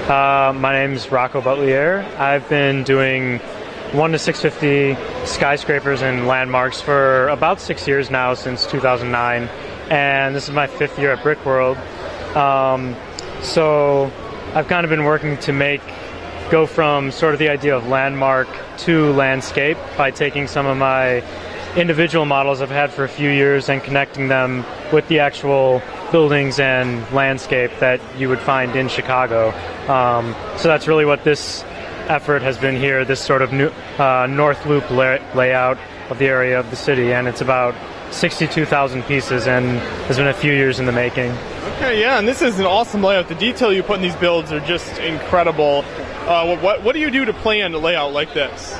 My name's Rocco Butlier. I've been doing 1 to 650 skyscrapers and landmarks for about 6 years now, since 2009, and this is my 5th year at Brickworld. So I've kind of been working to go from sort of the idea of landmark to landscape by taking some of my individual models I've had for a few years and connecting them with the actual buildings and landscape that you would find in Chicago. So that's really what this effort has been here, this sort of North Loop layout of the area of the city, and it's about 62,000 pieces and has been a few years in the making. Okay, yeah, and this is an awesome layout. The detail you put in these builds are just incredible. What do you do to plan a layout like this?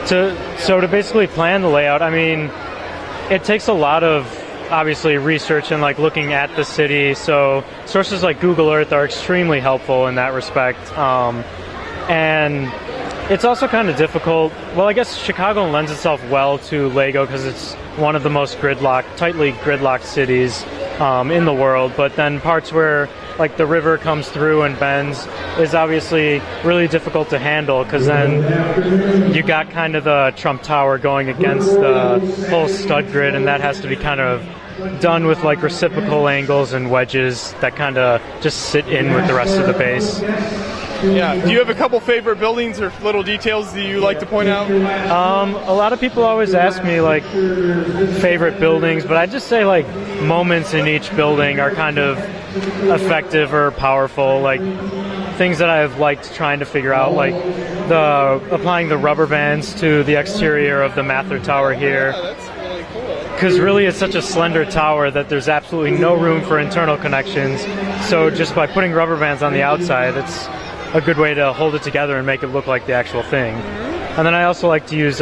To basically plan the layout, I mean, it takes a lot of obviously research and like looking at the city. So sources like Google Earth are extremely helpful in that respect. And it's also kind of difficult. Well, I guess Chicago lends itself well to Lego because it's one of the most tightly gridlocked cities in the world. But then parts where like the river comes through and bends is obviously really difficult to handle, because then you got kind of the Trump Tower going against the whole stud grid, and that has to be kind of done with like reciprocal angles and wedges that kind of just sit in with the rest of the base. Yeah. Do you have a couple favorite buildings or little details that you like to point out? A lot of people always ask me like favorite buildings, but I just say like moments in each building are kind of effective or powerful. Like things that I've liked trying to figure out, like applying the rubber bands to the exterior of the Mather Tower here. Yeah, that's really cool. Because really it's such a slender tower that there's absolutely no room for internal connections. So just by putting rubber bands on the outside, it's a good way to hold it together and make it look like the actual thing. And then I also like to use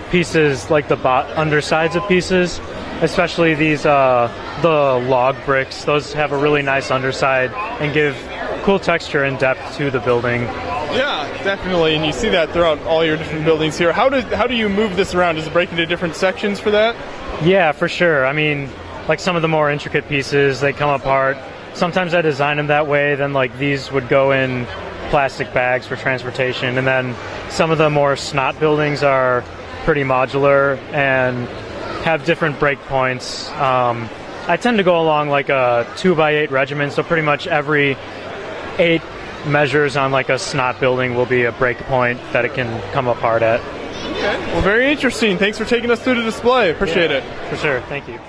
pieces like the undersides of pieces, especially these the log bricks. Those have a really nice underside and give cool texture and depth to the building. Yeah, definitely, and you see that throughout all your different buildings here. How do you move this around? Does it break into different sections for that? Yeah, for sure. I mean, like some of the more intricate pieces, they come apart. Sometimes I design them that way, then like these would go in plastic bags for transportation, and then some of the more snot buildings are pretty modular and have different break points. I tend to go along like a 2x8 regimen, so pretty much every 8 measures on like a snot building will be a break point that it can come apart at. Okay. Well, very interesting. Thanks for taking us through the display. Appreciate it. For sure. Thank you.